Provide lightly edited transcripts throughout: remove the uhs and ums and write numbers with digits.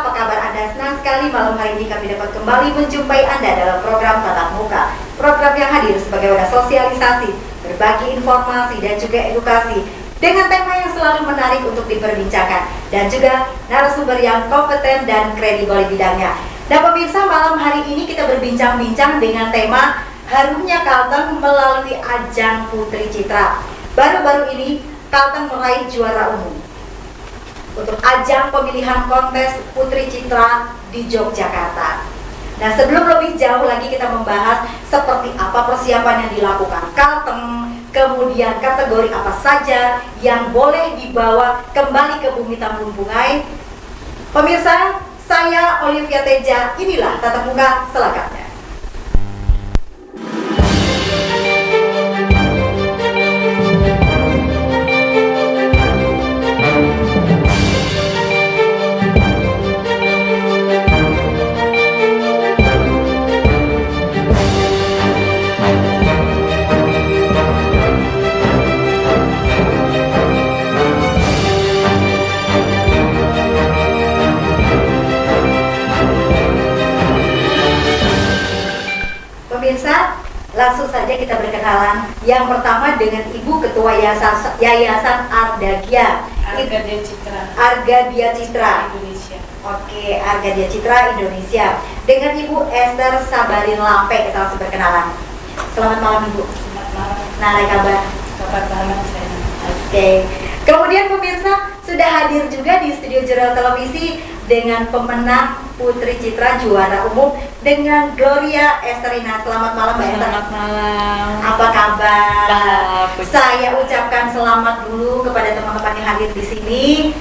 apa kabar Anda? Senang sekali malam hari ini kami dapat kembali menjumpai Anda dalam program Tatap Muka. Program yang hadir sebagai wadah sosialisasi, berbagi informasi dan juga edukasi dengan tema yang selalu menarik untuk diperbincangkan dan juga narasumber yang kompeten dan kredibel di bidangnya. Dan pemirsa, malam hari ini kita berbincang-bincang dengan tema harumnya Kalteng melalui ajang Putri Citra. Baru-baru ini Kalteng meraih juara umum untuk ajang pemilihan kontes Putri Citra di Yogyakarta. Nah, sebelum lebih jauh lagi kita membahas seperti apa persiapan yang dilakukan Kalteng, kemudian kategori apa saja yang boleh dibawa kembali ke Bumi Tambun Bungai. Pemirsa, saya Olivia Teja, inilah Tatap Muka selengkapnya. Pemirsa, langsung saja kita berkenalan. Yang pertama dengan Ibu Ketua Yayasan Argadia Citra. Argadia Citra Indonesia. Oke, Argadia Citra Indonesia. Dengan Ibu Esther Sabarin Lampe kita langsung berkenalan. Selamat malam Ibu. Selamat malam. Nah, apa kabar? Kabar baik saya. Oke. Kemudian pemirsa sudah hadir juga di studio Jurnal Televisi dengan pemenang Putri Citra juara umum dengan Gloria Esterina. Selamat malam Mbak Esther. Selamat malam. Apa kabar? Baik. Saya ucapkan selamat dulu kepada teman-teman yang hadir di sini.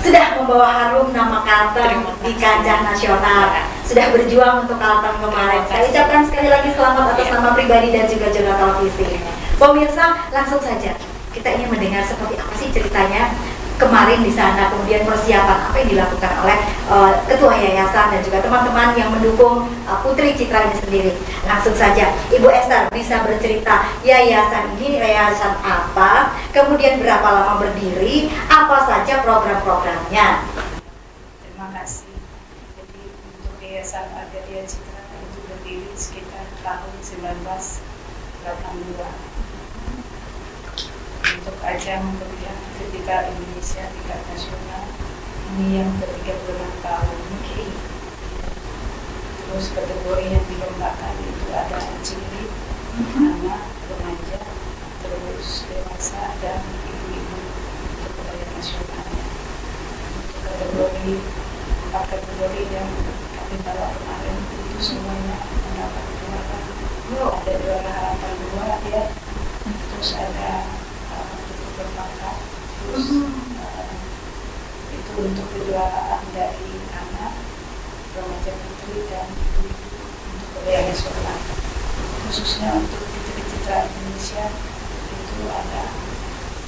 Sudah membawa harum nama Kalteng di kancah nasional. Sudah berjuang untuk Kalteng kemarin. Saya ucapkan sekali lagi selamat atas nama pribadi dan juga Jurnal Televisi. Pemirsa, langsung saja kita ingin mendengar seperti apa sih ceritanya kemarin di sana, kemudian persiapan apa yang dilakukan oleh ketua yayasan dan juga teman-teman yang mendukung Putri Citra ini sendiri. Langsung saja, Ibu Esther bisa bercerita yayasan ini yayasan apa, kemudian berapa lama berdiri, apa saja program-programnya. Terima kasih. Jadi untuk Yayasan Argadia Citra itu berdiri sekitar tahun 1982. Untuk ajang pemilihan ketika Indonesia tingkat nasional ini yang ke-36 tahun. Terus kategori yang dilombakan itu ada cilik, anak, remaja, terus dewasa dan ibu-ibu untuk wilayah nasionalnya. Untuk kategori 4 kategori yang kami bawa kemarin itu semuanya mendapat juara. Ada juara harapan 2 ya, terus ada berbakat, terus itu untuk kejuaraan dari anak, remaja putri dan ibu-ibu untuk wilayah nasional. Khususnya untuk Putri Citra Indonesia itu ada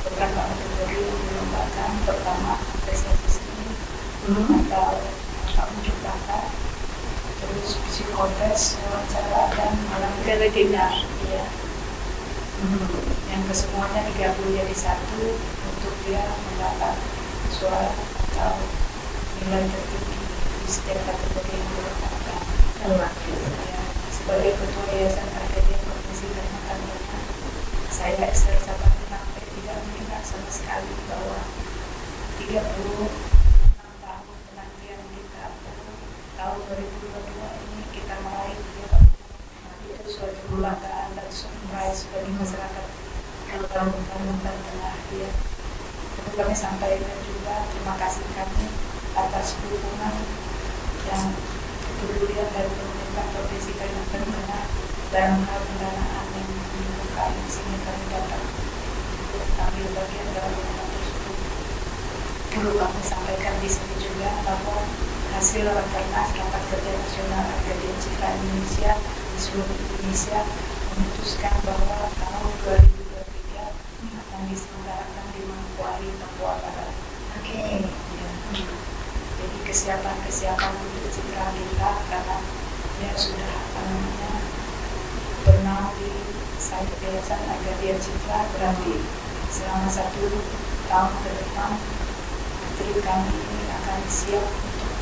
beberapa kategori yang dilombakan. Pertama prestasi seni atau wujud bakat, terus psikotes, wawancara dan malam webinar. Ya. Yang kesemuanya digabung jadi satu untuk dia mendapat suara atau nilai tertinggi di setiap kategori yang diletakkan. Ya, sebagai ketua Yayasan Argadia Provinsi Kalimantan Tengah, saya Esther Sabarin Lampe tidak mengingat sama sekali bahwa 36 tahun penantian kita tahun 2022 ini kita meraih itu suatu kebanggaan dan surprise bagi masyarakat Kalimantan Tengah. Ya. Itu kami sampaikan juga terima kasih kami atas dukungan dan kepedulian dari pemerintah Provinsi Kalimantan Tengah dalam hal pendanaan yang mendukung kami sehingga kami dapat ambil bagian dalam pendanaan tersebut. Perlu kami sampaikan di sini juga bahwa hasil rakernas Rapat Kerja Nasional Argadia Citra Indonesia di seluruh Indonesia memutuskan bahwa tahun 2023 akan diselenggarakan di Mangkuahi, Papua Barat. Oke. Ya. Jadi kesiapan untuk Citra kita karena dia sudah pernah di site Yayasan Argadia Citra, berarti selama 1 tahun ke depan putri kami ini akan siap untuk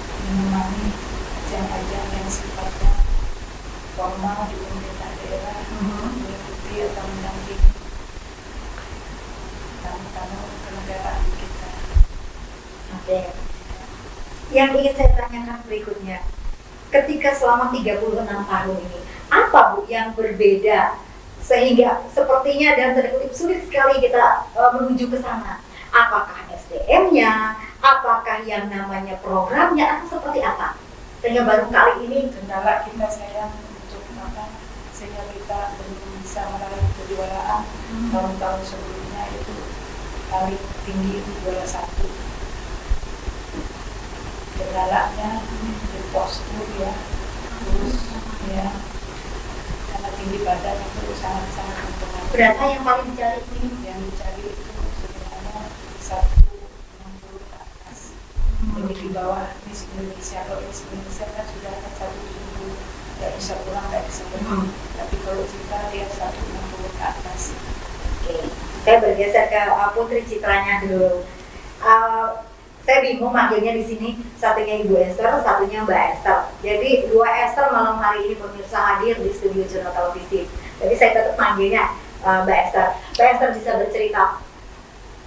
normal di pemerintah daerah mengikuti atau mendampingi tamu-tamu kenegaraan kita. Oke. Yang ingin saya tanyakan berikutnya, ketika selama 36 tahun ini, apa Bu yang berbeda sehingga sepertinya dan tanda kutip sulit sekali kita menuju ke sana? Apakah SDM-nya, apakah yang namanya programnya, atau seperti apa? Sehingga baru kali ini Kendala kita sayang untuk apa? Sehingga kita belum bisa meraih kejuaraan. Tahun-tahun sebelumnya itu paling tinggi itu juara 1. Kendalanya di postur ya, terus ya karena tinggi badan itu sangat-sangat mempengaruhi. berapa yang paling dicari ini? Yang dicari itu sebenarnya 160 ke atas. Jadi di bawah Miss Indonesia, kalau Miss Indonesia kan sudah ada 170, nggak bisa kurang, nggak bisa lebih. Tapi kalau kita dia 160 ke atas. Oke, saya bergeser ke Putri Citranya dulu. Saya bingung manggilnya di sini, satunya Ibu Esther, satunya Mbak Esther. Jadi dua Esther malam hari ini pemirsa hadir di studio Jurnal Televisi. Jadi saya tetap manggilnya Mbak Esther. Mbak Esther bisa bercerita.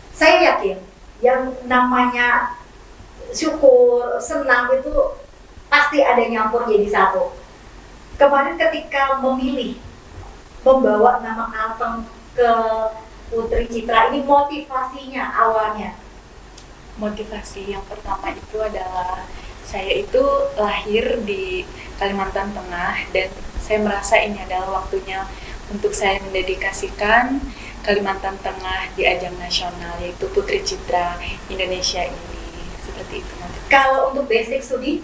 Saya yakin yang namanya syukur, senang itu pasti ada nyampur jadi satu. Kemarin ketika memilih membawa nama Kalteng ke Putri Citra ini, motivasinya awalnya? Motivasi yang pertama itu adalah saya itu lahir di Kalimantan Tengah dan saya merasa ini adalah waktunya untuk saya mendedikasikan Kalimantan Tengah di ajang nasional, yaitu Putri Citra Indonesia ini. Seperti itu. Kalau untuk basic studi,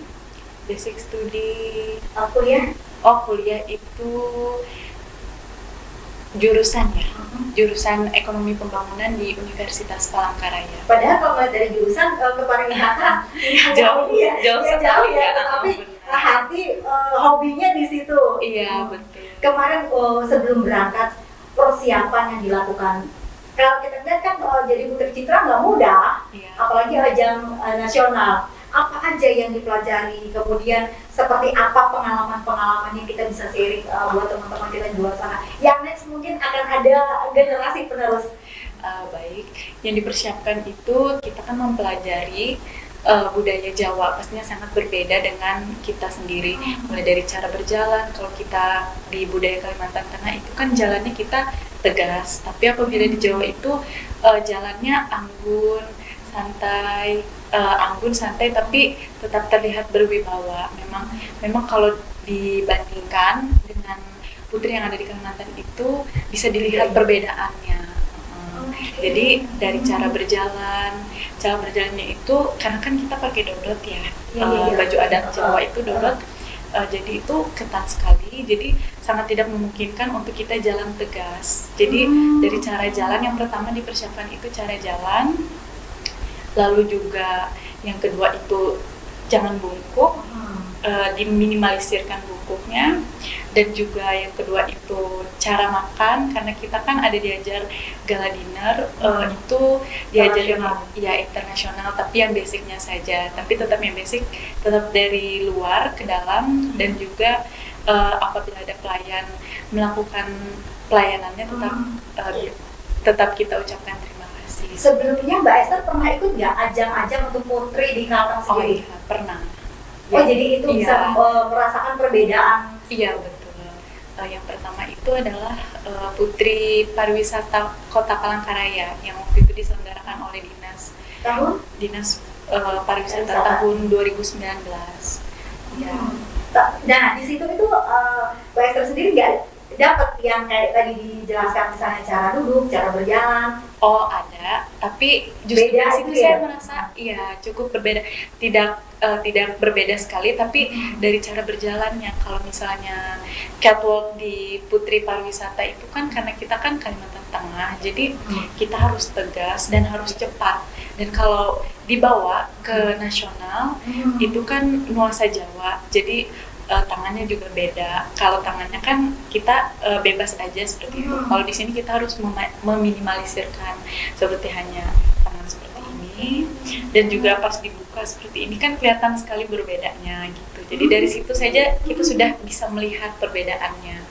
kuliah? Oh, kuliah itu jurusannya, jurusan Ekonomi Pembangunan di Universitas Palangkaraya. Padahal kalau melihat dari jurusan ke pariwisata jauh sekali ya. Tapi hati hobinya di situ. Iya, betul. Kemarin sebelum berangkat, persiapan yang dilakukan, kalau kita lihat kan jadi Putri Citra nggak mudah, Iya. apalagi ajang nasional. Apa aja yang dipelajari, kemudian seperti apa pengalaman-pengalaman yang kita bisa sharing buat teman-teman kita di luar sana. Yang next mungkin akan ada generasi penerus. Baik, yang dipersiapkan itu kita kan mempelajari budaya Jawa, pastinya sangat berbeda dengan kita sendiri. Mulai dari cara berjalan, kalau kita di budaya Kalimantan Tengah itu kan jalannya kita tegas, tapi apabila di Jawa itu jalannya anggun, santai, tapi tetap terlihat berwibawa. Memang kalau dibandingkan dengan putri yang ada di Kalimantan itu bisa dilihat perbedaannya. Jadi dari cara berjalannya itu karena kan kita pakai dodot ya, baju adat Jawa itu dodot, jadi itu ketat sekali, jadi sangat tidak memungkinkan untuk kita jalan tegas. Jadi dari cara jalan yang pertama dipersiapkan itu cara jalan. Lalu juga yang kedua itu jangan bungkuk, diminimalisirkan bungkuknya. Dan juga yang kedua itu cara makan, karena kita kan ada diajar gala dinner, itu diajar ya internasional, tapi yang basicnya saja. Tapi tetap yang basic, tetap dari luar ke dalam, dan juga apabila ada pelayan melakukan pelayanannya tetap kita ucapkan terima kasih. Sebelumnya Mbak Esther pernah ikut nggak ajang-ajang untuk putri di Kalteng sendiri? Iya, pernah. Oh, jadi itu bisa merasakan perbedaan. Iya, betul. Yang pertama itu adalah Putri Pariwisata Kota Palangkaraya yang waktu itu diselenggarakan oleh Dinas Pariwisata tahun 2019. Ya. Nah, di situ itu Mbak Esther sendiri nggak dapat yang kayak tadi dijelaskan, misalnya cara duduk, cara berjalan? Oh, ada, tapi justru beda di situ ya? Saya merasa ya cukup berbeda, tidak berbeda sekali, tapi dari cara berjalannya. Kalau misalnya catwalk di Putri Pariwisata itu kan karena kita kan Kalimantan Tengah, jadi kita harus tegas dan harus cepat. Dan kalau dibawa ke nasional itu kan nuansa Jawa, jadi tangannya juga beda. Kalau tangannya kan kita bebas aja seperti itu. Kalau di sini kita harus meminimalisirkan, seperti hanya tangan seperti ini. Dan juga pas dibuka seperti ini kan kelihatan sekali berbedanya gitu. Jadi dari situ saja kita sudah bisa melihat perbedaannya.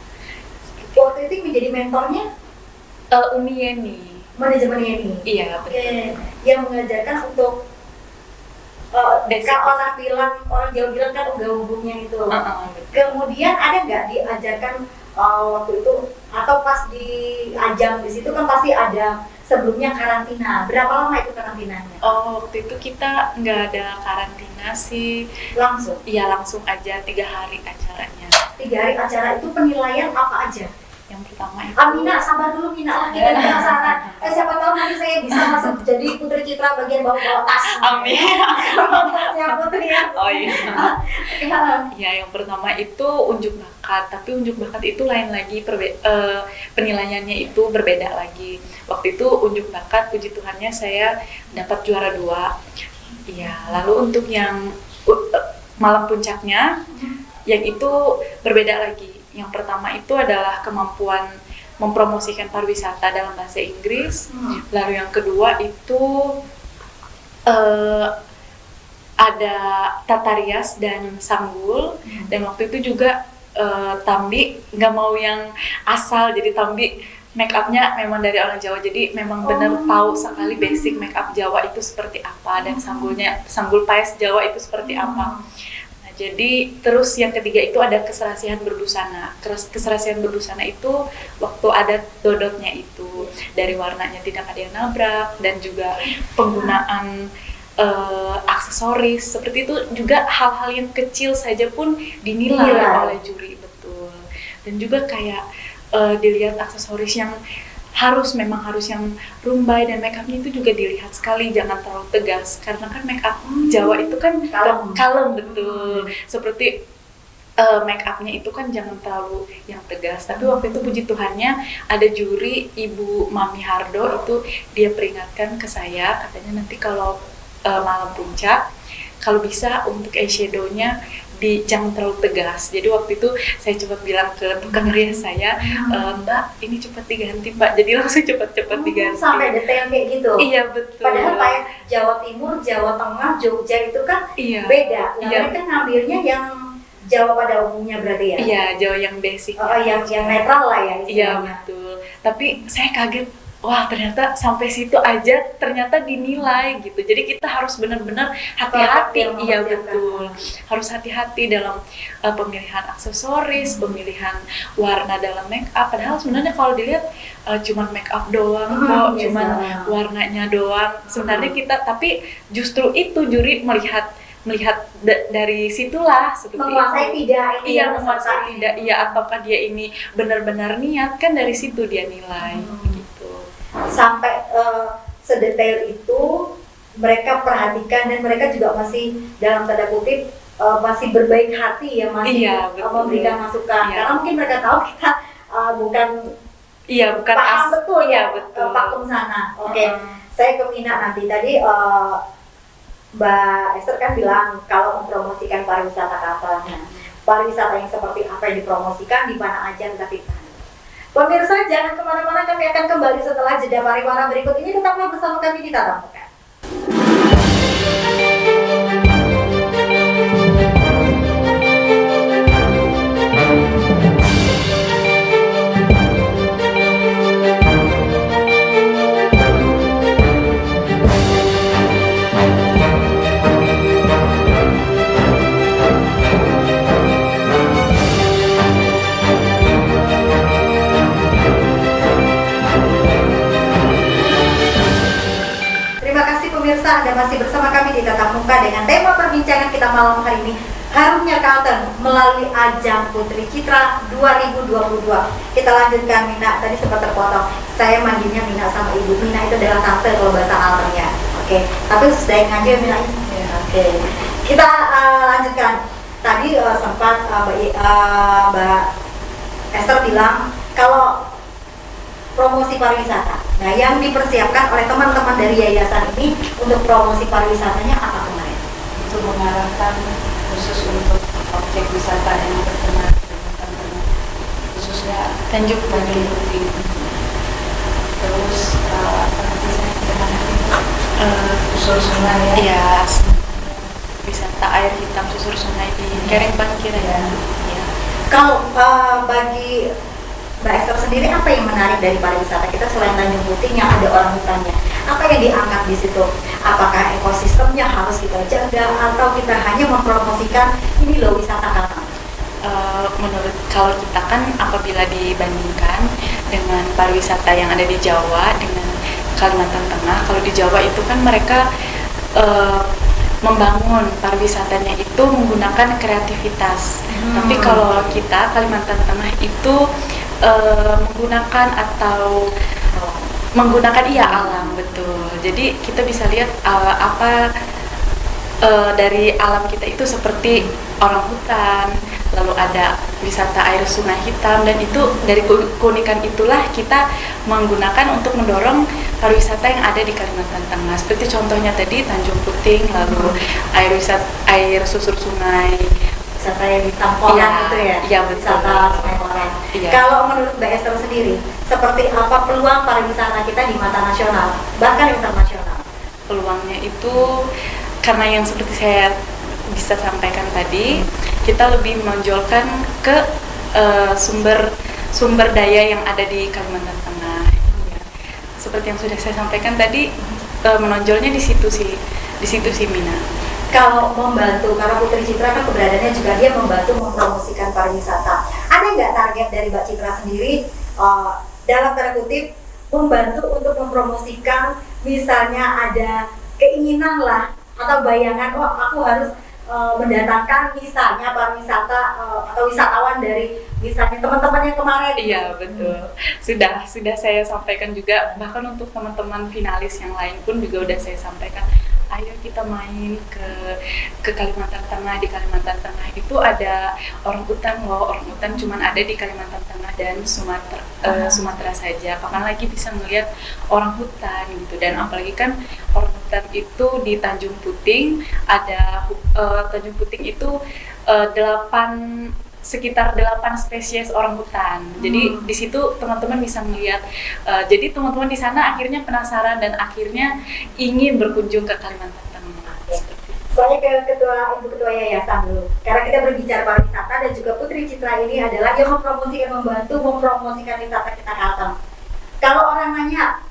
Waktu itu menjadi mentornya Umi Yeni. manajemen ini. Iya, betul. Yang mengajarkan untuk kalau orang Jawa bilang kan unggah-ungguhnya itu. Betul. Kemudian ada nggak diajarkan waktu itu atau pas di ajang di situ kan pasti ada sebelumnya karantina. Berapa lama itu karantinanya? Waktu itu kita nggak ada karantina sih. Langsung. Iya, langsung aja 3 hari acaranya. 3 hari acara itu penilaian apa aja? Yang pertama itu Mina, sabar dulu Mina lah, kita penasaran. Siapa tahu nanti saya bisa masuk jadi Putri Citra bagian bawah tas. Amin. Tasnya Putri ya. Oh iya. Ya, yang pertama itu unjuk bakat, tapi unjuk bakat itu lain lagi, penilaiannya itu berbeda lagi. Waktu itu unjuk bakat, puji Tuhannya saya dapat juara 2. Iya, lalu untuk yang malam puncaknya, yang itu berbeda lagi. Yang pertama itu adalah kemampuan mempromosikan pariwisata dalam bahasa Inggris. Lalu yang kedua itu ada tata rias dan sanggul. Dan waktu itu juga Tambi nggak mau yang asal, jadi Tambi make upnya memang dari orang Jawa, jadi memang benar tahu sekali basic make up Jawa itu seperti apa, dan sanggul paes Jawa itu seperti apa. Jadi terus yang ketiga itu ada keserasian berbusana. Keserasian berbusana itu waktu ada dodotnya itu dari warnanya tidak ada yang nabrak, dan juga penggunaan aksesoris seperti itu, juga hal-hal yang kecil saja pun dinilai oleh juri, betul. Dan juga kayak dilihat aksesoris yang memang harus yang rumbai, dan make upnya itu juga dilihat sekali, jangan terlalu tegas karena kan make up Jawa itu kan kalem, betul. Seperti make upnya itu kan jangan terlalu yang tegas. Tapi waktu itu puji Tuhannya ada juri Ibu Mami Hardo, itu dia peringatkan ke saya, katanya nanti kalau malam puncak kalau bisa untuk eyeshadow-nya jangan terlalu tegas. Jadi waktu itu saya cepat bilang ke tukang rias saya, Mbak ini cepat diganti Mbak, jadi langsung cepat diganti. Sampai detail kayak gitu? Iya, betul. Padahal kayak Jawa Timur, Jawa Tengah, Jogja itu kan beda. Nah, mereka ngambilnya yang Jawa pada umumnya berarti ya? Iya, Jawa yang basic. Yang netral lah ya istilahnya. Iya, betul. Tapi saya kaget, wah ternyata sampai situ aja ternyata dinilai gitu. Jadi kita harus benar-benar hati-hati. Iya, betul. Harus hati-hati dalam pemilihan aksesoris, pemilihan warna dalam make up. Padahal sebenarnya kalau dilihat cuman make up doang kok, cuman warnanya doang. Sebenarnya kita, tapi justru itu juri melihat dari situlah seperti menguasai itu. Tidak ini iya, menguasai tidak, iya, apakah dia ini benar-benar niat, kan dari situ dia nilai. Sampai sedetail itu mereka perhatikan, dan mereka juga masih dalam tanda kutip masih berbaik hati ya, masih memberikan masukan. Karena mungkin mereka tahu kita bukan paham betul ya, pakem sana. Oke. Saya ke Mina nanti. Tadi Mbak Esther kan bilang kalau mempromosikan pariwisata kapal. Nah, pariwisata yang seperti apa yang dipromosikan di mana aja, tapi pemirsa jangan kemana-mana, kami akan kembali setelah jeda pariwara berikut ini. Tetaplah bersama kami di Tatap Muka. Pemirsa, Anda masih bersama kami di Tatap Muka dengan tema perbincangan kita malam hari ini, harumnya Kalteng melalui ajang Putri Citra 2022. Kita lanjutkan. Mina tadi sempat terpotong, saya manggilnya Mina sama Ibu. Mina itu adalah tante kalau bahasa Kaltengnya. Oke, tapi sudah ngaji ya Mina. Oke. Kita lanjutkan. Tadi sempat Mbak Esther bilang kalau promosi pariwisata. Nah, yang dipersiapkan oleh teman-teman dari yayasan ini untuk promosi pariwisatanya apa kemarin? Itu mengarahkan khusus untuk objek wisata yang terkenal, khususnya Tanjung Putri. Terus apa nanti saya kemana itu? susur sungai ya. Iya, wisata air hitam susur sungai di Kereng Bangkir ya. Iya. Kalau bagi Mbak Esther sendiri, apa yang menarik dari pariwisata kita selain Tanjung Puting yang ada orang hutannya? Apa yang diangkat di situ? Apakah ekosistemnya harus kita jaga atau kita hanya mempromosikan ini loh wisata Kalteng? Menurut kalau kita kan apabila dibandingkan dengan pariwisata yang ada di Jawa dengan Kalimantan Tengah, kalau di Jawa itu kan mereka membangun pariwisatanya itu menggunakan kreativitas. Tapi kalau kita Kalimantan Tengah itu menggunakan atau menggunakan alam, betul. Jadi kita bisa lihat dari alam kita itu seperti orang hutan, lalu ada wisata air sungai hitam, dan itu dari keunikan itulah kita menggunakan untuk mendorong pariwisata yang ada di Kalimantan Tengah. Seperti contohnya tadi Tanjung Puting, lalu air susur sungai, wisata yang di Tampolan itu ya? Iya, betul. Wisata Sungai Koran. Iya. Kalau menurut Mbak Esther sendiri, seperti apa peluang pariwisata kita di mata nasional, bahkan internasional? Peluangnya itu karena yang seperti saya bisa sampaikan tadi, kita lebih menonjolkan ke sumber daya yang ada di Kalimantan Tengah. Ya. Seperti yang sudah saya sampaikan tadi, menonjolnya di situ sih Mina. Kalau membantu, karena Putri Citra kan keberadaannya juga dia membantu mempromosikan pariwisata. Ada nggak target dari Mbak Citra sendiri dalam tanda kutip membantu untuk mempromosikan, misalnya ada keinginan lah atau bayangan, aku harus mendatangkan misalnya pariwisata atau wisatawan dari misalnya teman-teman yang kemarin. Iya, betul. Sudah saya sampaikan juga, bahkan untuk teman-teman finalis yang lain pun juga udah saya sampaikan, ayo kita main ke Kalimantan Tengah. Di Kalimantan Tengah itu ada orang hutan loh. Orang hutan cuman ada di Kalimantan Tengah dan Sumatera saja. Kapan lagi bisa melihat orang hutan gitu. Dan apalagi kan orang hutan itu di Tanjung Puting ada Tanjung Puting itu sekitar 8 spesies orang hutan. Jadi di situ teman-teman bisa melihat. Jadi teman-teman di sana akhirnya penasaran dan akhirnya ingin berkunjung ke Kalimantan Tengah. Saya ke Ibu Ketua Yayasan dulu. Karena kita berbicara pariwisata dan juga Putri Citra ini adalah yang membantu mempromosikan wisata kita Kalteng. Kalau orang nanya,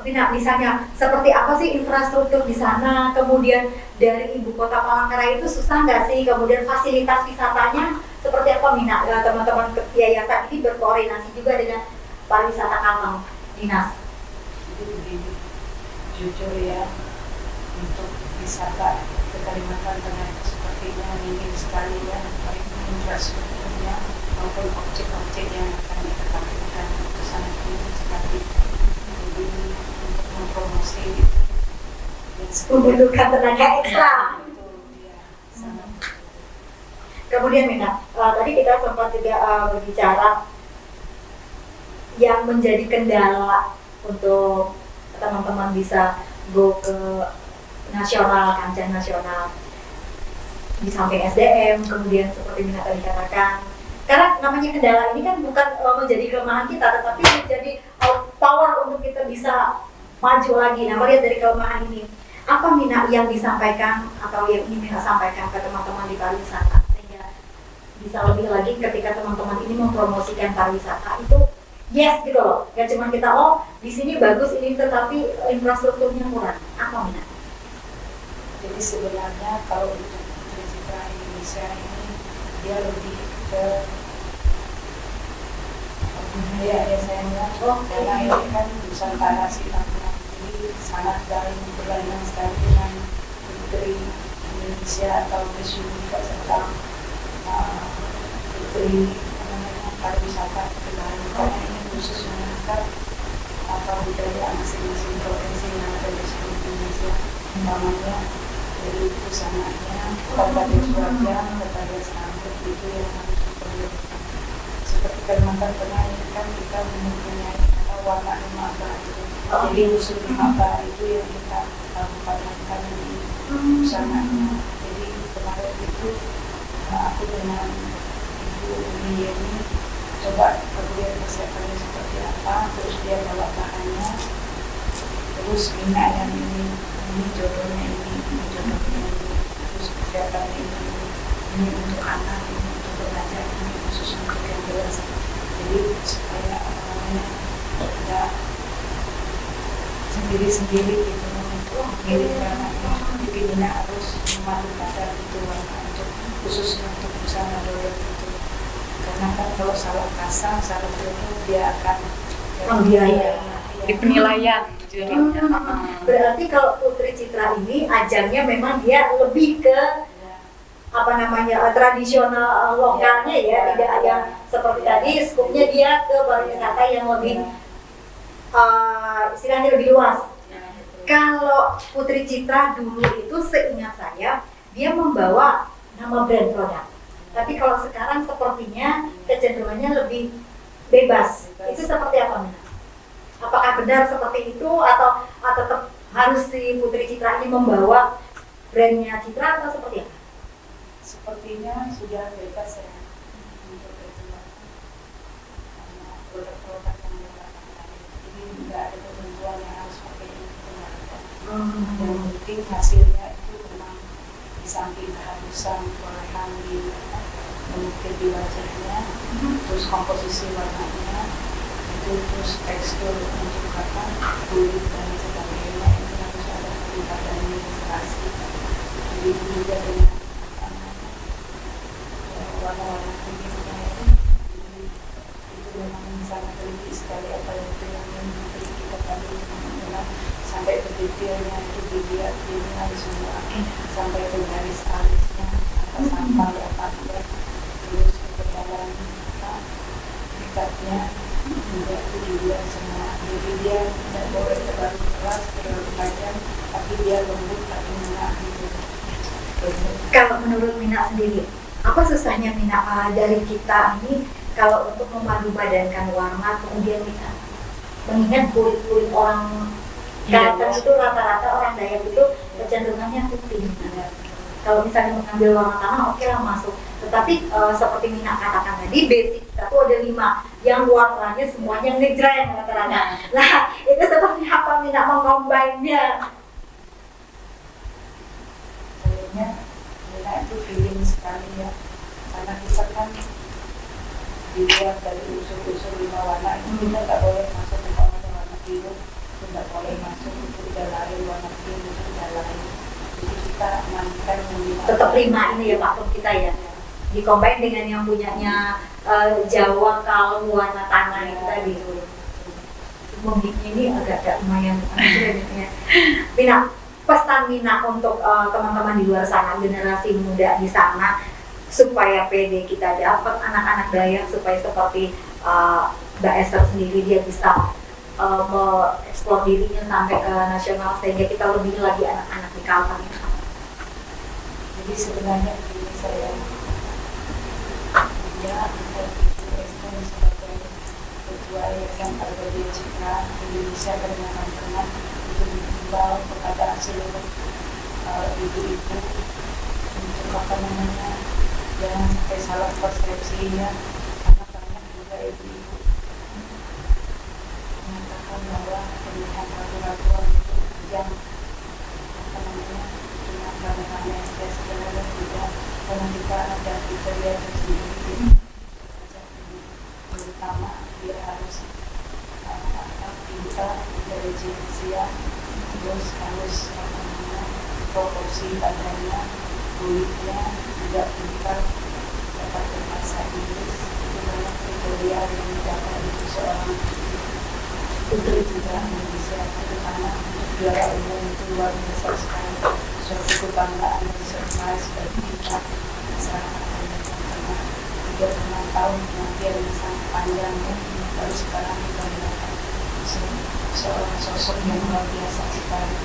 misalnya seperti apa sih infrastruktur di sana, kemudian dari ibu kota Palangkaraya itu susah nggak sih, kemudian fasilitas wisatanya seperti apa, Mina? Teman-teman yayasan ini berkoordinasi juga dengan pariwisata Kalteng, Dinas. Jadi begini, jujur ya, untuk wisata ke Kalimantan Tengah itu sepertinya minim sekali ya, baik infrastrukturnya maupun objek-objek yang akan kita tampilkan itu sangat minim sekali. Jadi untuk mempromosi Membutuhkan tenaga ekstra. Kemudian Mina, tadi kita sempat juga berbicara yang menjadi kendala untuk teman-teman bisa go ke nasional, kancah nasional, di samping SDM, kemudian seperti Mina tadi katakan, karena namanya kendala ini kan bukan menjadi kelemahan kita, tetapi menjadi power untuk kita bisa maju lagi. Nah, melihat dari kelemahan ini, apa Mina yang disampaikan atau yang ingin Mina sampaikan ke teman-teman di pariwisata sehingga bisa lebih lagi ketika teman-teman ini mempromosikan pariwisata itu yes gitu loh, gak cuma kita di sini bagus ini tetapi infrastrukturnya kurang. Apa Mina? Jadi sebenarnya kalau untuk Putri Citra Indonesia ini dia lebih ke budaya ya sayangnya, karena ini kan Nusantara Sinapura ini sangat dalam berlainan sekali dengan Putri Indonesia atau Miss Universe serta Putri pariwisata kedalaman, karena ini khusus mengangkat budaya masing-masing provinsi yang ada di seluruh Indonesia, umpamanya dari pusananya, Kabupaten Suratnya, Kabupaten Sambut itu yang harus diperlihatkan. Seperti Kalimantan Tengah ini kan kita mempunyai warna lembaga, jadi unsur lembaga itu yang kita padankan di pusananya. Jadi kemarin itu aku dengan Ibu Yeni coba kemudian persiapannya seperti apa, terus dia bawa bahannya, terus Mina yang ini ini jodohnya ini jodohnya ini, terus kegiatan ini untuk anak, ini untuk remaja, ini khusus untuk yang dewasa. Jadi supaya apa namanya tidak sendiri-sendiri gitu untuk mengirim anaknya. Jadi Mina harus memadu pada itu untuk khususnya untuk busana dodot itu. Karena kan kalau salah pasang, salah jodoh dia akan Membiayai. Di penilaian jurinya. Berarti kalau Putri Citra ini ajangnya memang dia lebih ke apa namanya tradisional lokalnya ya, tidak yang seperti tadi skupnya dia ke pariwisata yang lebih istilahnya lebih luas. Kalau Putri Citra dulu itu seingat saya dia membawa nama brand produk, tapi kalau sekarang sepertinya kecenderungannya lebih bebas. Itu seperti apa, Mina? Apakah benar seperti itu atau tetap harus si Putri Citra ini membawa brandnya Citra atau seperti apa? Sepertinya sudah bebas ya untuk itu, karena produk-produk yang dilakukan ini tidak ada ketentuan yang harus pakai ini. Yang penting hasilnya itu memang di samping kehalusan perolehan di mengukir di wajahnya, terus komposisi warnanya itu, terus tekstur untuk kulit dan sebagainya itu harus ada peningkatan ilustrasi. Jadi itu juga dengan warna-warna kulitnya itu memang sangat teliti sekali apa itu yang kita tadi memang sampai ke detailnya itu dilihat semua sampai ke garis alisnya apa sampai apa dia, terus ke dalam ikatnya juga itu dilihat semua. Jadi dia tidak boleh terlalu keras terlalu tajam, tapi dia lembut tapi enak gitu. Kalau menurut Mina sendiri, apa susahnya Mina dari kita ini kalau untuk memadu padankan warna, kemudian kita mengingat kulit orang Kalimantan itu rata-rata orang Dayak itu kecenderungannya putih. Kalau misalnya mengambil warna tanah, oke lah masuk. Tetapi seperti Mina katakan tadi, basic kita tuh ada 5 yang warnanya semuanya ngejreng rata-rata. Nah, itu seperti apa Mina mengcombine-nya? Kayaknya Mina itu feeling sekali ya, karena kita kan di luar dari unsur-unsur 5 warna itu kita nggak boleh masuk ke warna biru, tidak boleh masuk ke udah lain warna biru itu udah lain. Jadi kita amankan Tetap 5 ini ya Pak kita ya, dikombin dengan yang punyanya Jawa kalem warna tanah itu tadi. Membikin ini agak lumayan ya. Mina, pesan Mina untuk teman-teman di luar sana, generasi muda di sana, supaya PD kita dapat anak-anak Dayak, supaya seperti Mbak Esther sendiri dia bisa mengeksplor dirinya sampai ke nasional sehingga kita lebih lagi anak-anak di Kalteng. Jadi sebenarnya begini saya Esther sebagai ketua Yayasan Pagadi Citra Indonesia Kalimantan Tengah untuk mengimbau kepada seluruh ibu-ibu untuk apa namanya jangan sampai salah persepsi ya, karena banyak juga ibu-ibu mengatakan bahwa pilihan ragu-raguan itu yang apa namanya cuma karena sebenarnya tidak, karena kita ada kriteria tersendiri. Terutama dia harus pintar, intelijensia, terus harus apa namanya proporsi badannya, kulitnya juga pintar, dapat berbahasa Inggris. Itu banyak kriteria yang didapat dari seorang putri Citra Indonesia, terutama untuk juara umum itu luar biasa sekali, suatu kebanggaan dan surprise bagi kita masyarakat Kalimantan Tengah. 36 tahun kemudian yang sangat panjangnya, baru sekarang kita melihat seorang sosok yang luar biasa sekali.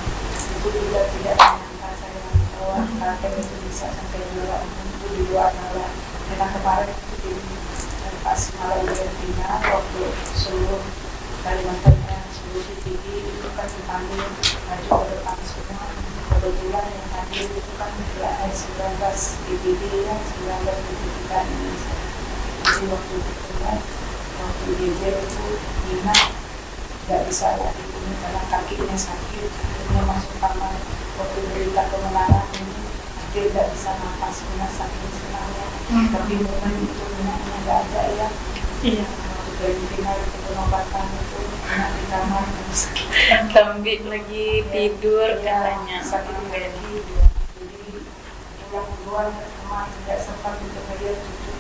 Itu juga tidak menyangka saya bahwa Kalteng itu bisa sampai juara umum itu di luar nalar. Karena kemarin itu pas malam final waktu seluruh Kalimantan Tengah, seluruh TVD itu kan dipanggil maju ke depan semua. Kebetulan yang hadir itu kan 19 TVD ya, 19 TVD kan Indonesia. Jadi waktu itu kan, waktu DJ itu Nina nggak bisa lagi ini karena kakinya sakit, akhirnya masuk kamar waktu berita kemenangan ini dia tidak bisa nafas karena saking senangnya. Tapi momen itu benarnya nggak ada ya. Iya. Waktu dari final itu pengobatan itu enak di kamar sakit. Tambi lagi tidur katanya. Sakit belly jadi pulang duluan ke rumah tidak sempat untuk melihat cucu.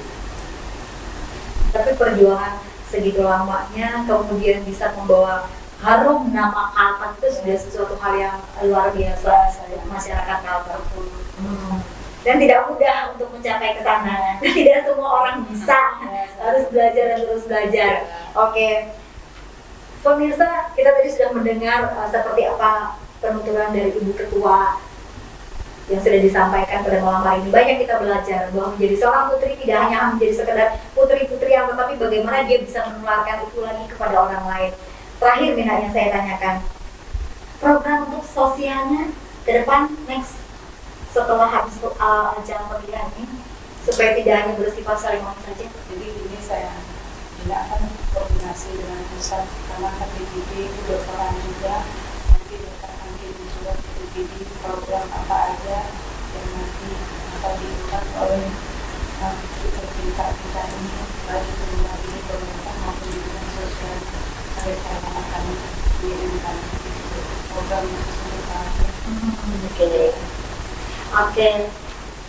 Tapi perjuangan segitu lamanya kemudian bisa membawa harum nama Kalteng itu sudah sesuatu hal yang luar biasa untuk masyarakat Kalteng. Dan tidak mudah untuk mencapai ke sana. Tidak semua orang bisa, harus belajar dan terus belajar. Oke, pemirsa, kita tadi sudah mendengar seperti apa penuturan dari Ibu Ketua yang sudah disampaikan pada malam hari ini. Banyak kita belajar bahwa menjadi seorang putri tidak hanya menjadi sekedar putri-putri yang, tetapi bagaimana dia bisa menularkan itu lagi kepada orang lain. Terakhir, Mina, yang saya tanyakan, program untuk sosialnya ke depan next setelah habis ajang pemilihan ini supaya tidak hanya bersifat saringan saja. Jadi ini saya tidak akan koordinasi dengan pusat karena kan DPD itu berperan juga. Nanti kita akan kirim surat ke DPD program apa aja yang nanti akan dilakukan oleh tercinta kita ini, baik pribadi pemerintah maupun di bidang sosial. Saya akan dikirimkan program tersebut. Oke.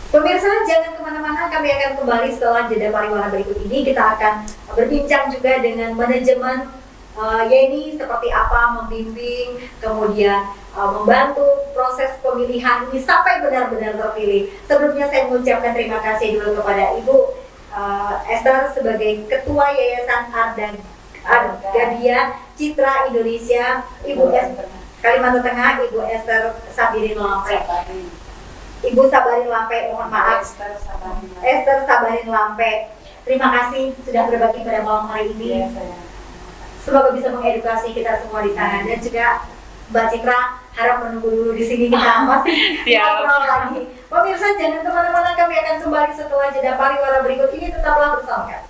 Pemirsa, jangan kemana-mana, kami akan kembali setelah jeda pariwara berikut ini. Kita akan berbincang juga dengan manajemen Yeni, seperti apa membimbing, kemudian membantu proses pemilihan ini sampai benar-benar terpilih. Sebelumnya saya mengucapkan terima kasih dulu kepada Ibu Esther sebagai Ketua Yayasan Argadia Citra Indonesia, Ibu Kalimantan Tengah, Ibu Esther Sabirin Lampe. Ibu Sabarin Lampe, mohon maaf. Esther Sabarin Lampe. Terima kasih sudah berbagi pada malam hari ini. Semoga bisa mengedukasi kita semua di sana, dan juga Mbak Citra harap menunggu dulu di sini, kita masih ngobrol lagi. Pemirsa, jangan kemana-mana, kami akan kembali setelah jeda pariwara berikut ini. Tetaplah bersama kami.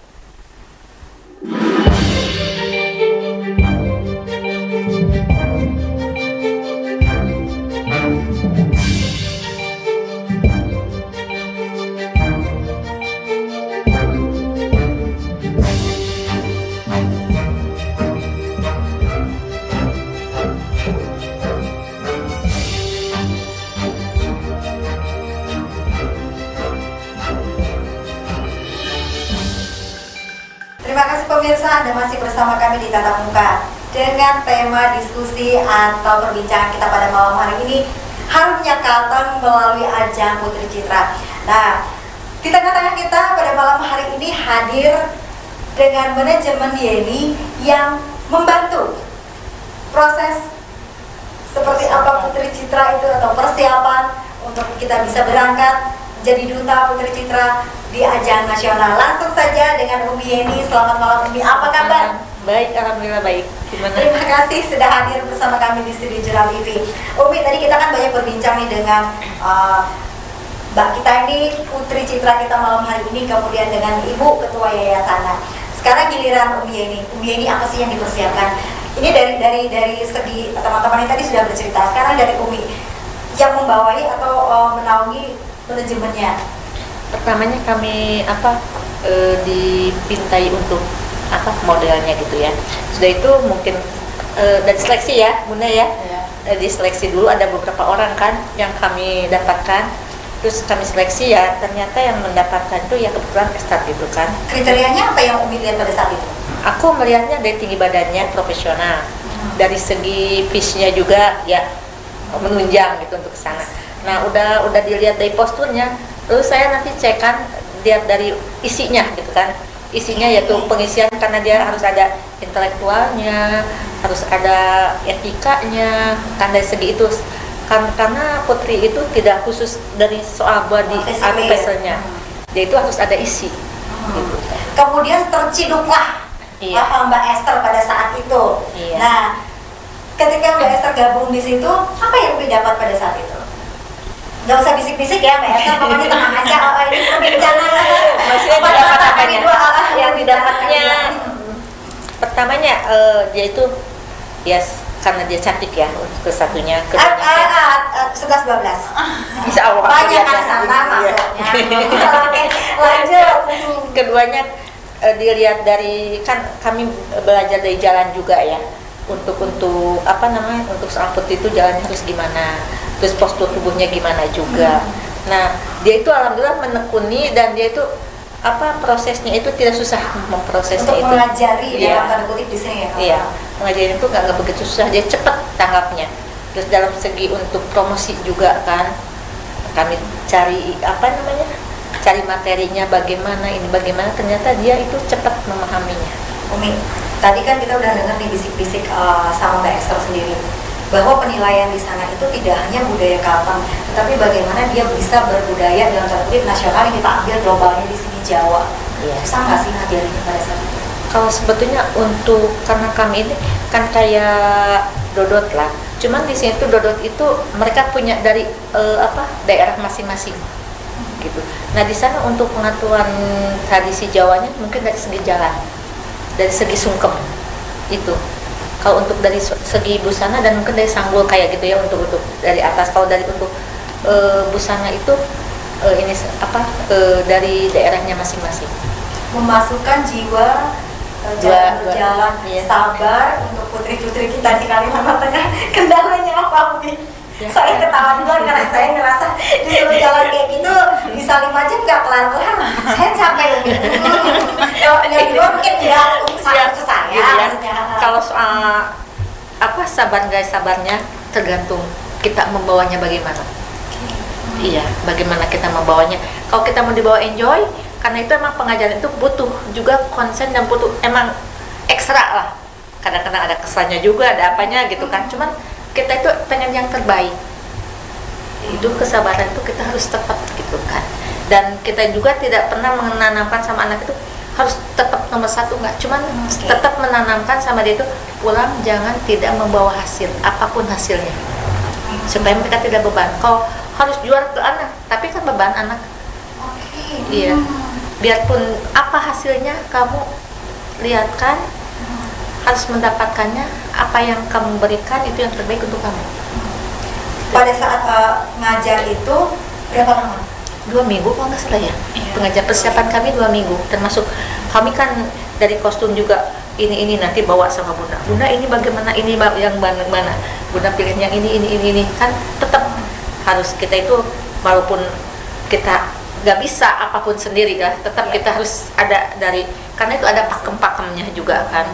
Terima kasih pemirsa, Anda masih bersama kami di Tatap Muka dengan tema diskusi atau perbincangan kita pada malam hari ini, harumnya Kalteng melalui ajang Putri Citra. Nah, di tengah-tengah kita pada malam hari ini hadir dengan manajemen Yeni yang membantu proses seperti apa Putri Citra itu atau persiapan untuk kita bisa berangkat jadi duta Putri Citra di ajang nasional. Langsung saja dengan Umi Yeni. Selamat malam Umi, apa kabar? Baik, alhamdulillah baik. Gimana? Terima kasih sudah hadir bersama kami di studio Jurnal TV. Umi, tadi kita kan banyak berbincang nih dengan Mbak kita ini, Putri Citra kita malam hari ini, kemudian dengan Ibu Ketua Yayasan. Sekarang giliran Umi Yeni. Umi Yeni, apa sih yang dipersiapkan? Ini dari segi teman-teman yang tadi sudah bercerita. Sekarang dari Umi yang membawahi atau menaungi manajemennya. Pertamanya kami dipintai untuk modelnya gitu ya. Sudah itu mungkin dari seleksi ya Bunda ya. Di seleksi dulu ada beberapa orang kan yang kami dapatkan. Terus kami seleksi ya, ternyata yang mendapatkan itu ya kebetulan Esther gitu kan. Kriterianya apa yang Umi lihat pada saat itu? Aku melihatnya dari tinggi badannya profesional. Dari segi fish-nya juga ya menunjang gitu untuk ke sana. Nah, udah dilihat dari posturnya. Lalu saya nanti cek kan, lihat dari isinya gitu kan. Isinya yaitu pengisian, karena dia harus ada intelektualnya, harus ada etikanya, kan dari segi itu. Karena Putri itu tidak khusus dari soal body atau facialnya, dia itu harus ada isi. Gitu. Kemudian terciduklah Mbak Esther pada saat itu. Iya. Nah, ketika Mbak Esther gabung di situ, apa yang Umi dapat pada saat itu? Gak usah bisik-bisik ya Mbak Esther, pokoknya tenang aja. Ini perbincangan maksudnya yang didapatnya pertamanya dia itu karena dia cantik ya untuk ke satunya, 11-12. insya Allah Banyak kelihatan. kan sana Iya. masuknya. Oke, lanjut. Keduanya dilihat dari, kan kami belajar dari jalan juga ya, untuk apa namanya, untuk seorang putri itu jalannya harus gimana, terus postur tubuhnya gimana juga. Nah dia itu alhamdulillah menekuni, dan dia itu prosesnya itu tidak susah memprosesnya Untuk itu. mengajari Iya. dalam tanda kutip di sini ya. Iya, pengajaran itu nggak begitu susah, dia cepat tanggapnya. Terus dalam segi untuk promosi juga kan, kami cari cari materinya bagaimana, ternyata dia itu cepat memahaminya. Umi, tadi kan kita udah dengar nih bisik-bisik sama Mbak Esther sendiri, bahwa penilaian di sana itu tidak hanya budaya Kalteng, tetapi bagaimana dia bisa berbudaya dalam tanda kutip nasional yang kita ambil globalnya di sini Jawa. Iya. Susah nggak sih ngajarinnya pada saat itu? Kalau sebetulnya untuk, karena kami ini kan kayak Dodot lah, cuman di sini tuh Dodot itu mereka punya dari daerah masing-masing gitu. Nah di sana untuk pengaturan tradisi Jawanya mungkin dari segi jalan, dari segi sungkem itu. Kalau untuk dari segi busana dan mungkin dari sanggul kayak gitu ya, untuk dari atas. Kalau dari untuk busana itu dari daerahnya masing-masing. Memasukkan jiwa jalan iya. sabar untuk putri-putri kita di Kalimantan Tengah. Kendalanya apa, Umi? Ya, Saya ketawa duluan karena saya ngerasa disuruh jalan kayak gitu bisa 5 jam nggak kelar-kelar. Saya capek, Umi. Yang dua mungkin ya sangat ke saya. Gitu ya. Maksudnya. Kalau soal sabarnya tergantung kita membawanya bagaimana. Iya, bagaimana kita membawanya. Kalau kita mau dibawa enjoy, karena itu emang pengajaran itu butuh juga konsen dan butuh emang ekstra lah. Kadang-kadang ada kesannya juga, ada apanya gitu kan. Cuman kita itu pengen yang terbaik. Itu kesabaran itu kita harus tepat gitu kan. Dan kita juga tidak pernah menanamkan sama anak itu harus tetap nomor 1, enggak. Cuman tetap menanamkan sama dia itu pulang jangan tidak membawa hasil apapun hasilnya. Supaya mereka tidak beban. Kalau harus jual ke anak, tapi kan beban anak. Oke. Iya. Biarpun apa hasilnya kamu lihatkan, harus mendapatkannya, apa yang kamu berikan itu yang terbaik untuk kamu. Pada saat ngajar itu berapa lama? 2 minggu kalau nggak salah ya. Iya. Pengajar persiapan kami 2 minggu, termasuk kami kan dari kostum juga ini nanti bawa sama Bunda. Bunda ini bagaimana, ini yang mana? Bunda pilih yang ini kan tetap harus kita itu, walaupun kita nggak bisa apapun sendiri ya, tetap kita harus ada dari, karena itu ada pakem-pakemnya juga kan.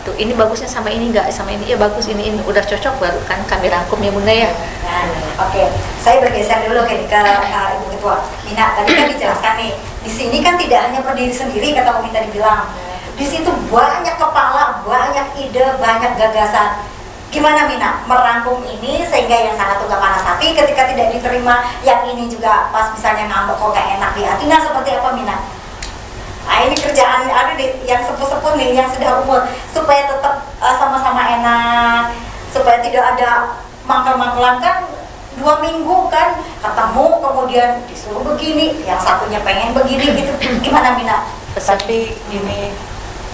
Tuh ini bagusnya sama ini, nggak sama ini, ya bagus ini udah cocok baru kan kami rangkum ya Bunda ya. Nah, oke. Saya bergeser dulu ke Ibu Ketua. Mina, tadi kan dijelaskan nih, di sini kan tidak hanya berdiri sendiri kata Umi tadi bilang. Di situ banyak kepala, banyak ide, banyak gagasan. Gimana Mina merangkum ini sehingga yang satu gak panas hati ketika tidak diterima, yang ini juga pas misalnya ngambek kok gak enak di hati. Nah seperti apa Mina? Nah ini kerjaan ada nih yang sepuh-sepuh nih, yang sudah umur, supaya tetap sama-sama enak, supaya tidak ada mangkel-mangkelan kan. 2 minggu kan ketemu, kemudian disuruh begini, yang satunya pengen begini gitu. Gimana Mina? Tapi ini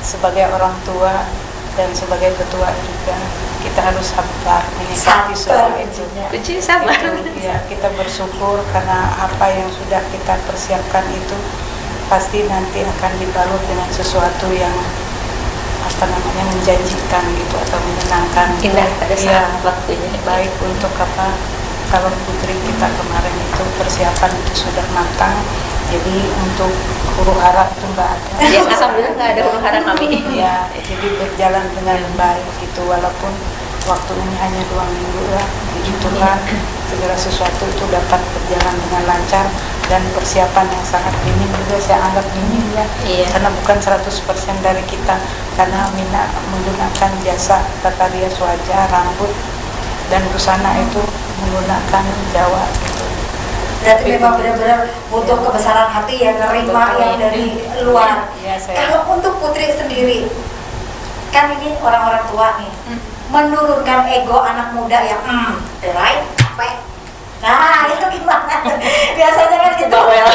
sebagai orang tua dan sebagai ketua juga kita harus sabar menyikapi semua itu. Kunci sabar. Ya, kita bersyukur karena apa yang sudah kita persiapkan itu pasti nanti akan dibalut dengan sesuatu yang menjanjikan gitu atau menyenangkan. Indah pada Iya, saat waktunya. baik untuk kalau putri kita kemarin itu persiapan itu sudah matang, jadi untuk huru hara itu nggak ada. Ya alhamdulillah nggak ada huru hara kami. Ya, jadi berjalan dengan baik gitu, walaupun waktunya hanya 2 minggu lah. Puji Tuhan, segala sesuatu itu dapat berjalan dengan lancar, dan persiapan yang sangat minim juga saya anggap minim ya. Iya. Karena bukan 100% dari kita, karena Mina menggunakan jasa tata rias wajah, rambut, dan busana itu menggunakan Jawa gitu. Berarti memang benar-benar butuh kebesaran hati yang nerima yang dari luar. Iya, saya. Kalau untuk putri sendiri, kan ini orang-orang tua nih, menurunkan ego anak muda yang right, capek. Nah itu gimana? Biasanya kan gitu. Bawel.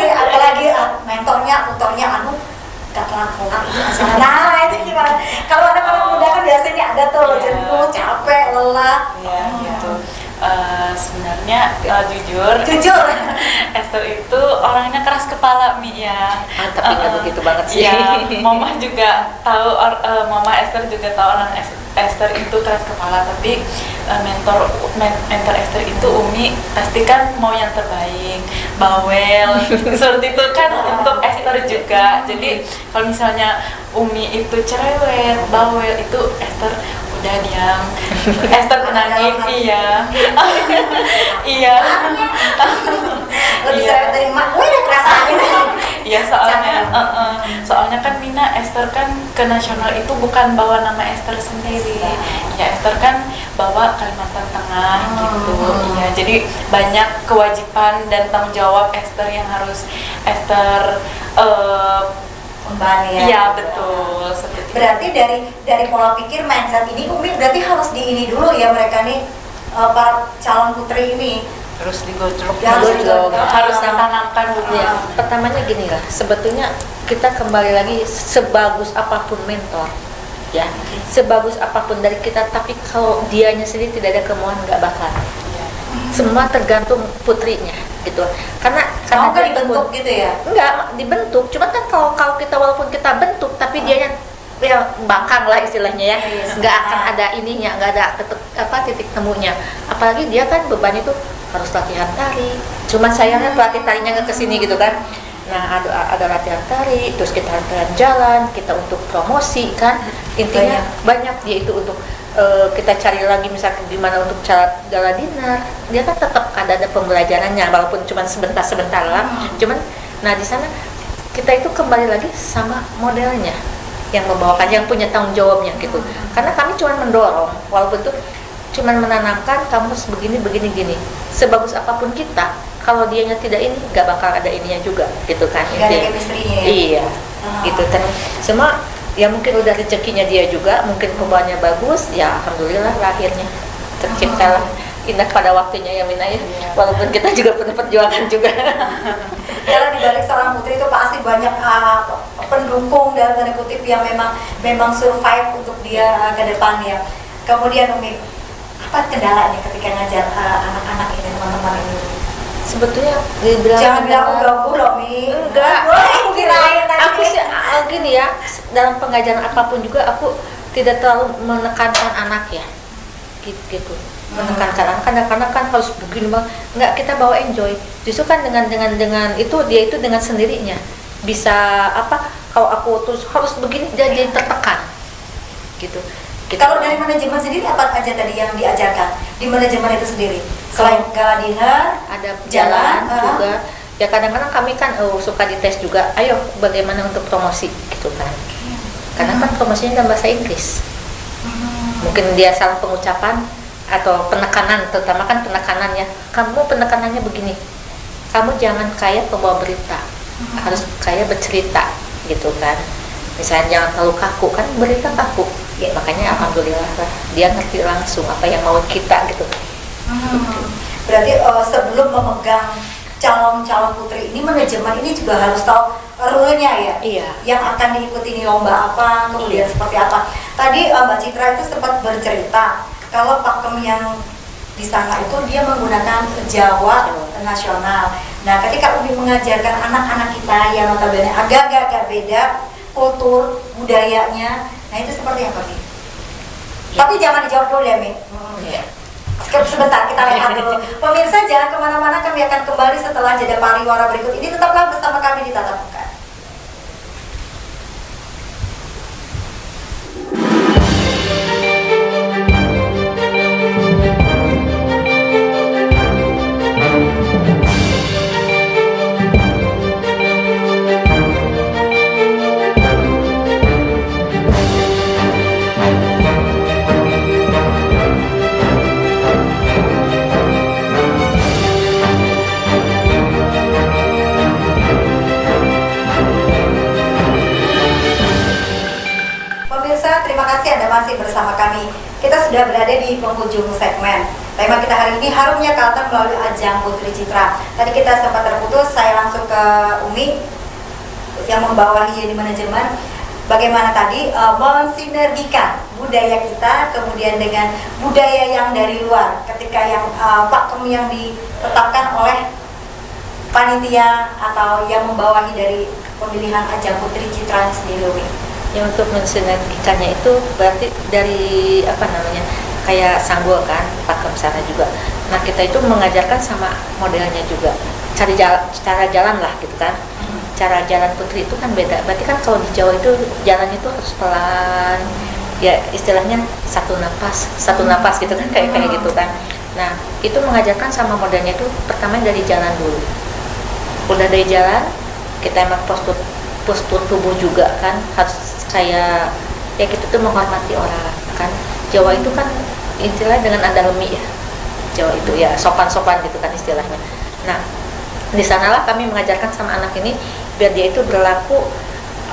Apalagi mentornya, tutornya, gak kelar-kelar ini acara. Nah itu gimana? Kalau anak-anak muda kan biasanya ada ada tuh Iya. jenuh, capek, lelah. Ya gitu. Sebenarnya jujur Esther itu orangnya keras kepala Mi ya. Tapi nggak begitu banget sih. Iya, Mama juga tahu, Mama Esther juga tahu orang Esther itu keras kepala, tapi mentor Esther itu Umi pasti kan mau yang terbaik, bawel seperti itu kan untuk Esther juga. Jadi kalau misalnya Umi itu cerewet, bawel, itu Esther udah diam, Esther tenangin, iya. Iya. Lebih Iya. saya dari mak, gue udah kerasain. Iya, soalnya kan Mina Esther kan ke nasional itu bukan bawa nama Esther sendiri. Ya Esther kan bawa Kalimantan Tengah gitu. Iya, jadi banyak kewajiban dan tanggung jawab Esther yang harus Esther Kembali ya. iya betul, seperti itu. Berarti dari pola pikir mindset ini Umi berarti harus di ini dulu ya mereka nih para calon putri ini. Terus digojlok, Ya, harus digojlok. Harus ditanamkan dulu. Ya, pertamanya gini lah, sebetulnya kita kembali lagi sebagus apapun mentor, ya, sebagus apapun dari kita, tapi kalau dianya sendiri tidak ada kemauan nggak bakal. Semua tergantung putrinya, gitu. Karena Mau kan dia dibentuk pun- gitu ya? Enggak dibentuk, cuma kan kalau kita walaupun kita bentuk, tapi dianya ya bakang lah istilahnya ya, Yes. nggak akan ada ininya, nggak ada titik temunya. Apalagi dia kan beban itu harus latihan tari. Cuman sayangnya pelatih tarinya nggak kesini gitu kan. Nah ada latihan tari, terus kita jalan, kita untuk promosi kan. Intinya banyak dia itu untuk kita cari lagi misalkan gimana untuk cara gala dinner. Dia kan tetap ada pembelajarannya walaupun cuma sebentar lah. Cuman nah di sana kita itu kembali lagi sama modelnya yang membawakan, yang punya tanggung jawabnya gitu. Karena kami cuma mendorong, walaupun itu cuma menanamkan kamu harus begini gini. Sebagus apapun kita, kalau dianya tidak ini, nggak bakal ada ininya juga, gitu kan? Nggak ada Intinya. chemistry-nya ya? Iya, gitu kan. Semua ya mungkin udah rezekinya dia juga, mungkin pembawaannya bagus, ya alhamdulillah lahirnya terciptalah indah pada waktunya ya Mina ya. Walaupun kita juga perlu perjuangan juga. Karena di balik seorang putri itu pasti banyak pendukung dalam tanda kutip yang memang survive untuk dia ke depannya. Kemudian Umi, apa kendalanya ketika ngajar anak-anak ini, teman-teman ini? Sebetulnya dibilang Jangan bilang ganggu loh Mi. Enggak. Aku kirain Aku nanti. sih gini ya, dalam pengajaran apapun juga aku tidak terlalu menekankan anak ya, gitu. Menekankan anak, kadang-kadang kan harus begini bang, nggak, kita bawa enjoy. Justru kan dengan itu dia itu dengan sendirinya bisa apa? Kalau aku terus harus begini, dia jadi tertekan, gitu. Kalau dari manajemen sendiri apa aja tadi yang diajarkan di manajemen itu sendiri? Selain gala dinner, Ada jalan, jalan juga. Ya kadang-kadang kami kan suka dites juga. Ayo bagaimana untuk promosi gitu kan? Karena kan promosinya dalam bahasa Inggris. Mungkin dia salah pengucapan atau penekanan, terutama kan penekanannya. Kamu penekanannya begini. Kamu jangan kayak pembawa berita, harus kayak bercerita gitu kan. Misalnya jangan terlalu kaku, kan berita kaku. Ya, makanya alhamdulillah lah dia ngerti langsung apa yang mau kita gitu. Berarti sebelum memegang calon putri ini, manajemen ini juga harus tahu rule-nya ya. Iya. Yang akan diikuti ini lomba apa, kemudian Iya. seperti apa. Tadi Mbak Citra itu sempat bercerita kalau pakem yang di sana itu dia menggunakan Jawa nasional. Nah, ketika Umi mengajarkan anak-anak kita yang notabene agak-agak beda kultur budayanya, nah itu seperti apa sih? Tapi jangan dijawab dulu ya Mi. Iya. Sebentar, kita lihat dulu. Pemirsa jangan kemana-mana, kami akan kembali setelah jeda pariwara berikut ini. Tetaplah bersama kami di Tatap Muka. Pemirsa, terima kasih Anda masih bersama kami. Kita sudah berada di penghujung segmen. Tema kita hari ini harumnya Kalteng melalui ajang Putri Citra. Tadi kita sempat terputus, saya langsung ke Umi yang membawahi di manajemen. bagaimana tadi mensinergikan budaya kita kemudian dengan budaya yang dari luar ketika yang pakem yang ditetapkan oleh panitia atau yang membawahi dari pemilihan ajang Putri Citra sendiri, Umi. Ya, untuk mensinergikannya itu berarti dari apa namanya, kayak sanggul kan, pakem sana juga. Nah, kita itu mengajarkan sama modelnya juga cara jalan lah gitu kan. Cara jalan Putri itu kan beda. Berarti kan kalau di Jawa itu jalan itu harus pelan, ya istilahnya satu napas gitu kan, kayak gitu kan. Nah, itu mengajarkan sama modelnya itu pertama dari jalan dulu. Udah dari jalan, kita emang postur tubuh juga kan harus kayak ya gitu tuh, menghormati orang kan. Jawa itu kan istilahnya dengan andalemi ya. Jawa itu ya sopan-sopan gitu kan istilahnya. Nah, di sanalah kami mengajarkan sama anak ini biar dia itu berlaku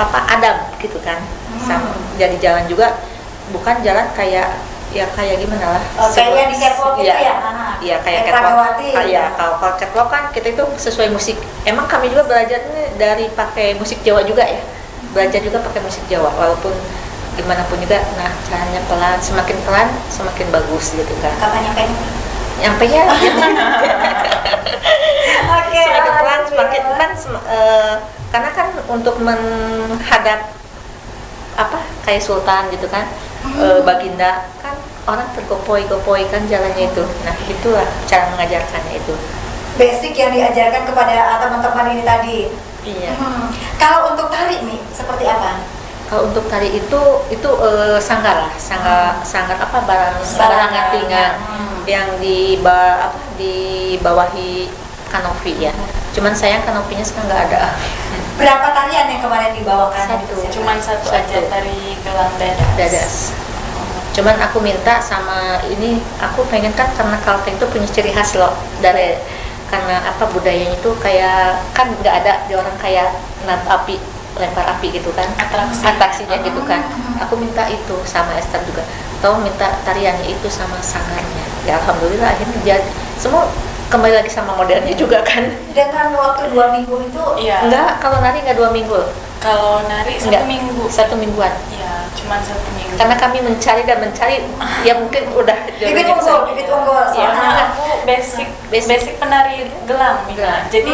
adab gitu kan. Sama jadi jalan juga bukan jalan kayak gimana lah, kayak di catwalk itu ya, iya kayak catwalk. Iya, kalau catwalk kan kita itu sesuai musik. Emang kami juga belajarnya dari pakai musik Jawa juga ya, belajar juga pakai musik Jawa walaupun gimana pun juga. Nah, caranya pelan, semakin pelan semakin bagus gitu kan. Kapan Nyampenya Oke, semakin pelan semakin kan karena kan untuk menghadap kayak sultan gitu kan, baginda kan orang tergopoi-gopoi kan jalannya itu. Nah, itulah cara mengajarkannya itu. Basic yang diajarkan kepada teman-teman ini tadi. Iya. Kalau untuk tari nih seperti apa? Kalau untuk tari itu sanggar barangan tinggal yang dibawahi kanopi ya. Cuman sayang kanopinya sekarang nggak ada. Berapa tarian yang kemarin dibawakan? Cuman satu aja, tari gelang dadas. Cuman aku minta sama ini, aku pengen kan karena Kalteng itu punya ciri khas loh, dari karena budayanya itu kayak kan nggak ada di orang kayak lempar api gitu kan, atraksinya gitu kan. Aku minta itu sama Esther juga, minta tariannya itu sama sanggarnya. Ya alhamdulillah akhirnya jadi semua kembali lagi sama modelnya juga kan. Dengan waktu 2 minggu itu? Iya. Enggak, kalau nari enggak 2 minggu. Kalau nari Enggak, 1 minggu. 1 mingguan. Iya, cuma 1 minggu. Karena kami mencari, ya mungkin udah bibit unggul. Soalnya aku basic penari gelang, Mina. Jadi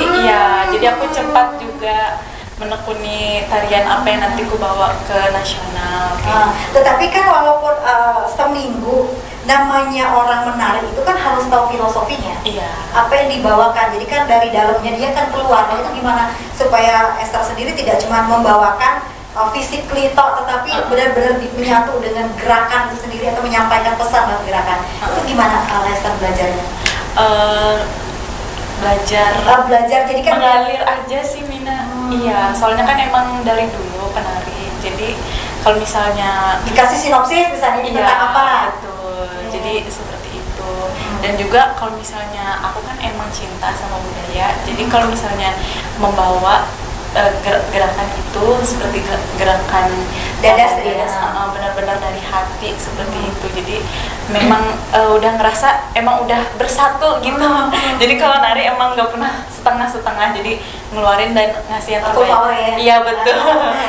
jadi aku cepat juga menekuni tarian apa yang nanti ku bawa ke nasional. Tetapi kan walaupun seminggu, namanya orang menari itu kan harus tahu filosofinya. Iya. Apa yang dibawakan. Jadi kan dari dalamnya dia kan keluar. Nah, itu gimana supaya Esther sendiri tidak cuma membawakan fisik tok, tetapi benar-benar menyatu dengan gerakan itu sendiri atau menyampaikan pesan lewat gerakan. Itu gimana Esther belajarnya? Belajar jadi kan mengalir aja sih, Mina. Iya, soalnya kan emang dari dulu penari. Jadi kalau misalnya dikasih sinopsis misalnya ini tentang apa? Betul. Jadi seperti itu. Dan juga kalau misalnya aku kan emang cinta sama budaya. Jadi kalau misalnya membawa gerakan itu seperti gerakan dadas benar-benar dari hati seperti itu. Jadi memang udah ngerasa emang udah bersatu gitu. Jadi kalau nari emang nggak pernah setengah-setengah, jadi ngeluarin dan ngasih yang terbaik. Ya? Iya betul.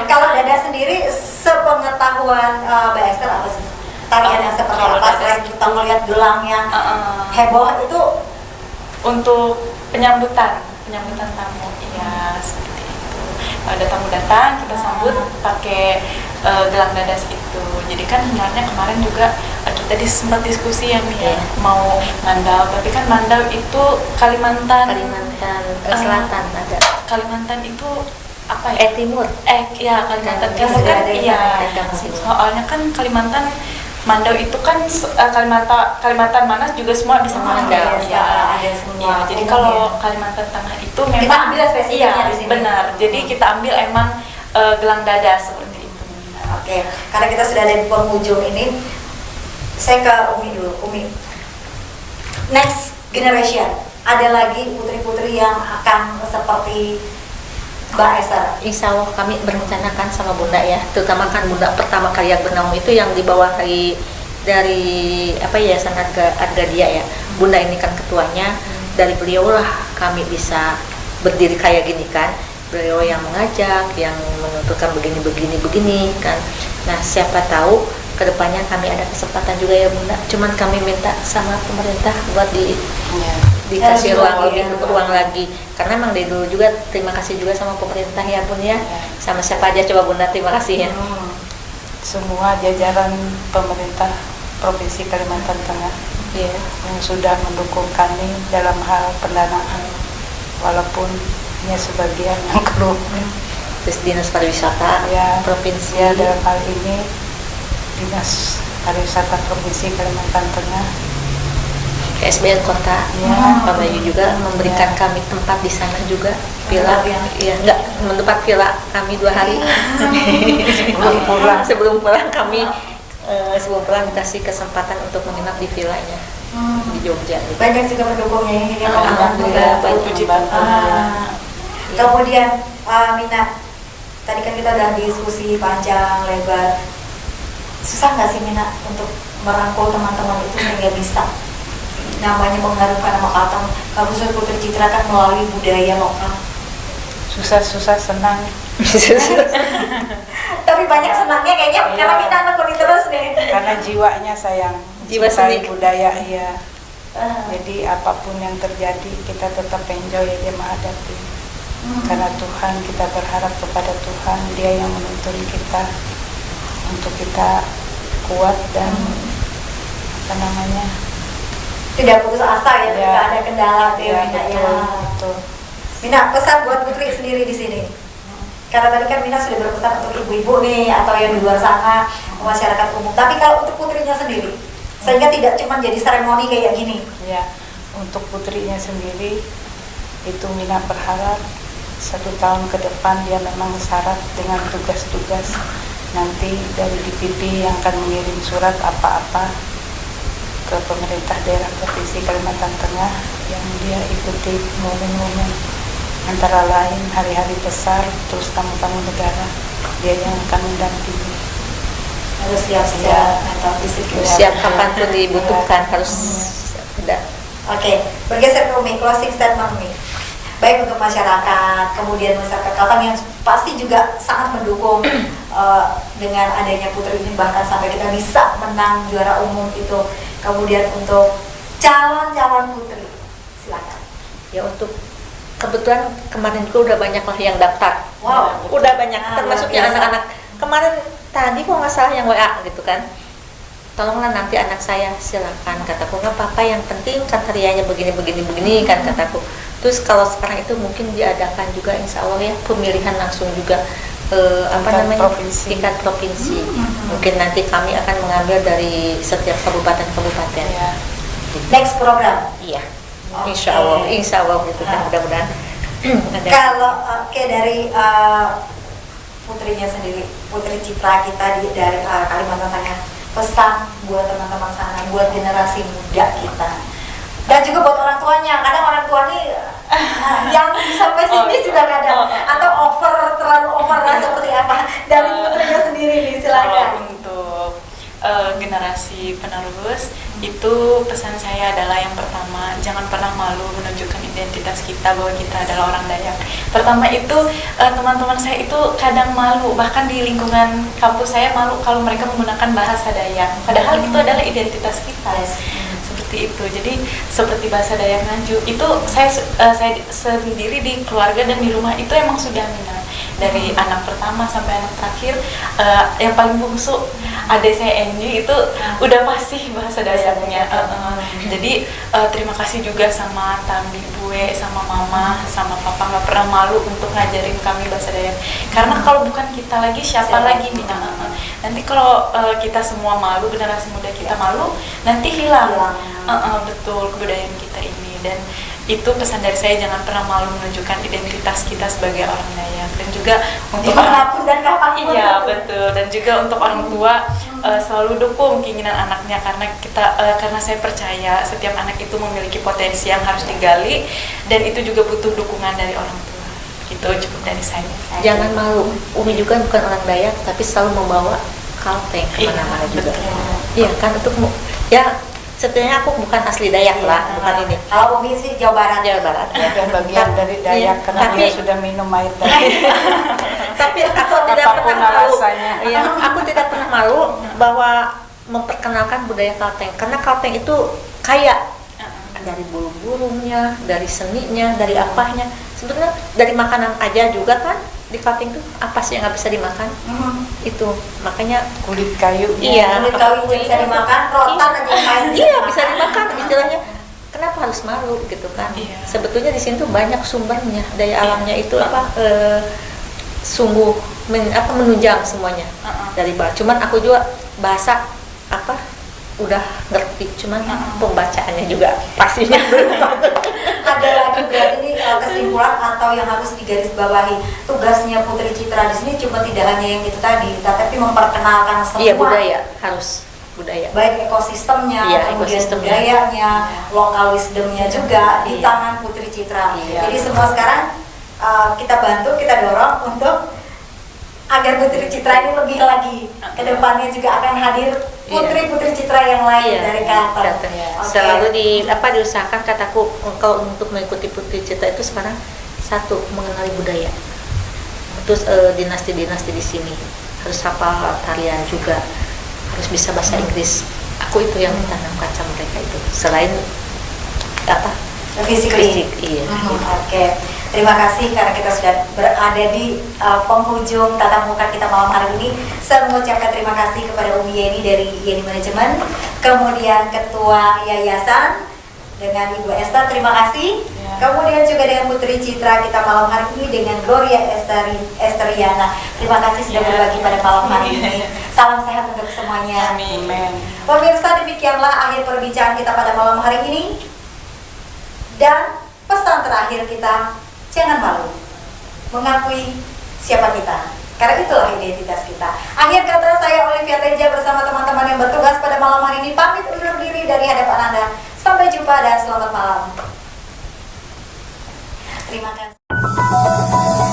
Kalau dadas sendiri sepengetahuan Mbak Esther apa sih? Tarian yang seperti apa? Selain kita melihat gelangnya heboh itu untuk penyambutan tamu. Iya, seperti ada tamu datang kita sambut pakai gelang dadas itu. Jadi kan sebenarnya kemarin juga kita sempat diskusi ya Mi, mau mandau, tapi kan mandau itu Kalimantan Selatan ada. Kalimantan itu apa ya? Timur. Ya Kalimantan Timur kan iya. Soalnya kan Kalimantan mandau itu kan Kalimantan mana juga semua bisa mandau. Ada semua. Jadi kalau Kalimantan Tengah itu memang kita ambil spesifiknya di sini. Benar. Jadi kita ambil emang gelang dadas seperti itu. Oke, karena kita sudah ada di penghujung ini, saya ke Umi dulu. Umi, next generation, ada lagi putri-putri yang akan seperti Mbak Esther? Insya Allah kami berencanakan sama Bunda ya, terutama kan Bunda pertama kali yang bernaung itu yang dibawahi dari Yayasan Argadia ya. Bunda ini kan ketuanya, dari beliau lah kami bisa berdiri kayak gini kan. beliau yang mengajak, yang menuturkan begini kan. Nah siapa tahu kedepannya kami ada kesempatan juga ya Bunda. Cuman kami minta sama pemerintah buat dikasih ruang lagi. Karena emang dari dulu juga terima kasih juga sama pemerintah ya Bun ya. Sama siapa aja coba Bunda terima kasih ya. Semua jajaran pemerintah Provinsi Kalimantan Tengah yang sudah mendukung kami dalam hal pendanaan, walaupun hanya sebagian yang keluar. Terus Dinas Pariwisata Provinsi dalam hal ini Dinas Pariwisata Provinsi Kalimantan Tengah, KSBN Kota, Pak Bayu juga memberikan kami tempat di sana juga, villa, enggak mentempat villa kami 2 hari sebelum pulang kami dikasih kesempatan untuk menginap di villanya di Jogja. Banyak juga pendukungnya ini ya Pak. Alhamdulillah, puji Kemudian Mina, tadi kan kita udah diskusi panjang lebar. Susah nggak sih Mina untuk merangkul teman-teman itu sehingga bisa namanya mengharumkan nama Kalteng? Kampus Putri Citra kan melalui budaya lokal. Susah senang. Tapi banyak senangnya kayaknya karena Mina nekuni terus nih. Karena jiwanya sayang, jiwa seni budaya Jadi apapun yang terjadi kita tetap enjoy aja menghadapi. Karena Tuhan, kita berharap kepada Tuhan, Dia yang menuntun kita untuk kita kuat dan tidak putus asa ya ketika ada kendala tuh ya Mina ya. Betul. Mina, pesan buat Putri sendiri di sini. Karena tadi kan Mina sudah berpesan untuk ibu-ibu nih atau yang di luar sana, masyarakat umum. Tapi kalau untuk putrinya sendiri, sehingga tidak cuma jadi seremoni kayak gini. Ya, untuk putrinya sendiri itu Mina berharap 1 tahun ke depan dia memang syarat dengan tugas-tugas. Nanti dari DPP yang akan mengirim surat apa-apa ke pemerintah daerah Provinsi Kalimantan Tengah yang dia ikuti momen-momen antara lain hari-hari besar, terus tamu-tamu negara, dia yang akan mendampingi. Harus siap-siap mental fisik siap kapanpun dibutuhkan harus ada. Oke, bergeser ke Umi, closing statement Umi. Baik untuk masyarakat, kemudian masyarakat Kalteng yang pasti juga sangat mendukung dengan adanya Putri ini, bahkan sampai kita bisa menang juara umum itu. Kemudian untuk calon-calon Putri, silakan. Ya untuk kebetulan kemarin juga udah banyak lah yang daftar. Wow, udah banyak, termasuk yang anak-anak. Kemarin tadi kok nggak salah yang WA gitu kan. Tolonglah nanti anak saya, silakan kataku. Nggak apa-apa, yang penting kan karyanya begini kan kataku. Terus kalau sekarang itu mungkin diadakan juga insya Allah ya pemilihan langsung juga tingkat provinsi. Mungkin nanti kami akan mengambil dari setiap kabupaten. Next program. Iya. Insya Allah gitu kan, mudah-mudahan. Kalau dari putrinya sendiri, Putri Citra kita dari Kalimantan Tengah, pesan buat teman-teman sana, buat generasi muda kita, dan juga buat orang tuanya. Kadang orang tua nih yang sampai sini juga kadang atau terlalu over lah seperti apa. Dari putrinya sendiri nih, silakan. Untuk generasi penerus itu pesan saya adalah yang pertama, jangan pernah malu menunjukkan identitas kita bahwa kita adalah orang Dayak. Pertama itu teman-teman saya itu kadang malu, bahkan di lingkungan kampus saya malu kalau mereka menggunakan bahasa Dayak, padahal itu adalah identitas kita. Seperti itu. Jadi seperti bahasa Dayak Nganjuk itu saya sendiri di keluarga dan di rumah itu emang sudah minat. Dari anak pertama sampai anak terakhir, yang paling bungsu adik saya Enji itu udah fasih bahasa Dayaknya. Jadi terima kasih juga sama Tambi Bue, sama Mama, sama Papa, nggak pernah malu untuk ngajarin kami bahasa Dayak. Karena kalau bukan kita lagi siapa lagi Mina? Nanti kalau kita semua malu, generasi muda kita malu, nanti hilang. Betul kebudayaan kita ini. Dan itu pesan dari saya, jangan pernah malu menunjukkan identitas kita sebagai orang Dayak. Dan juga untuk dimanapun dan kapanpun. Iya betul. Dan juga untuk orang tua selalu dukung keinginan anaknya, karena saya percaya setiap anak itu memiliki potensi yang harus digali, dan itu juga butuh dukungan dari orang tua. Itu cukup dari saya. Jangan malu. Umi juga bukan orang Dayak, tapi selalu membawa Kalteng kemana-mana juga. Iya kan, untuk ya Sebenarnya aku bukan asli Dayak lah, bukan ini. Kalau Umi sih Jawa Barat. Jawa Barat. Ya. Dia bagian dari Dayak Iya, karena tapi- dia sudah minum air tadi. Tapi aku tidak Apapun pernah malu. alasannya. Iya, aku tidak pernah malu bahwa memperkenalkan budaya Kalteng, karena Kalteng itu kaya dari bulu burungnya, dari seninya, dari apanya. Sebetulnya dari makanan aja juga kan di Kalteng tuh apa sih yang nggak bisa dimakan? Itu makanya Kulit kayu. iya Kulit kayu bisa dimakan, rotan aja yang lain iya bisa dimakan istilahnya. Kenapa harus malu gitu kan? Iya. Sebetulnya di sini tuh banyak sumbernya, daya alamnya itu sungguh menunjang semuanya dari bahasa. Cuman aku juga bahasa udah ngerti, cuman pembacaannya juga pastinya belum. Ada lagi berarti ini kesimpulan atau yang harus digarisbawahi, tugasnya Putri Citra di sini cuma tidak hanya yang itu tadi, tapi memperkenalkan semua. Iya, budaya harus budaya. Baik ekosistemnya, Iya, kemudian ekosistemnya. budayanya, lokal wisdomnya juga di Iya. tangan Putri Citra. Iya. Jadi semua sekarang kita bantu, kita dorong untuk agar Putri Citra ini lebih lagi ke depannya juga akan hadir putri-putri Citra yang lain dari Kalteng. Oke. Selalu diusahakan kataku kalau untuk mengikuti Putri Citra itu sekarang satu mengenali budaya. Terus dinasti-dinasti di sini harus hafal tarian juga, harus bisa bahasa Inggris. Aku itu yang ditanamkan sama mereka itu. Selain Fisik. iya. Oke. Terima kasih karena kita sudah berada di penghujung tatap muka kita malam hari ini. Saya mengucapkan terima kasih kepada Umi Yeni dari Yeni Manajemen, kemudian Ketua Yayasan dengan Ibu Esther, terima kasih. Ya. Kemudian juga dengan Putri Citra kita malam hari ini dengan Gloria Esteriana. Terima kasih sudah Ya. berbagi pada malam hari ini. Salam sehat untuk semuanya. Amin. Pemirsa, demikianlah akhir perbincangan kita pada malam hari ini. Dan pesan terakhir kita, jangan malu mengakui siapa kita, karena itulah identitas kita. Akhir kata, saya Olivia Teja bersama teman-teman yang bertugas pada malam hari ini pamit undur diri dari hadapan Anda. Sampai jumpa dan selamat malam. Terima kasih.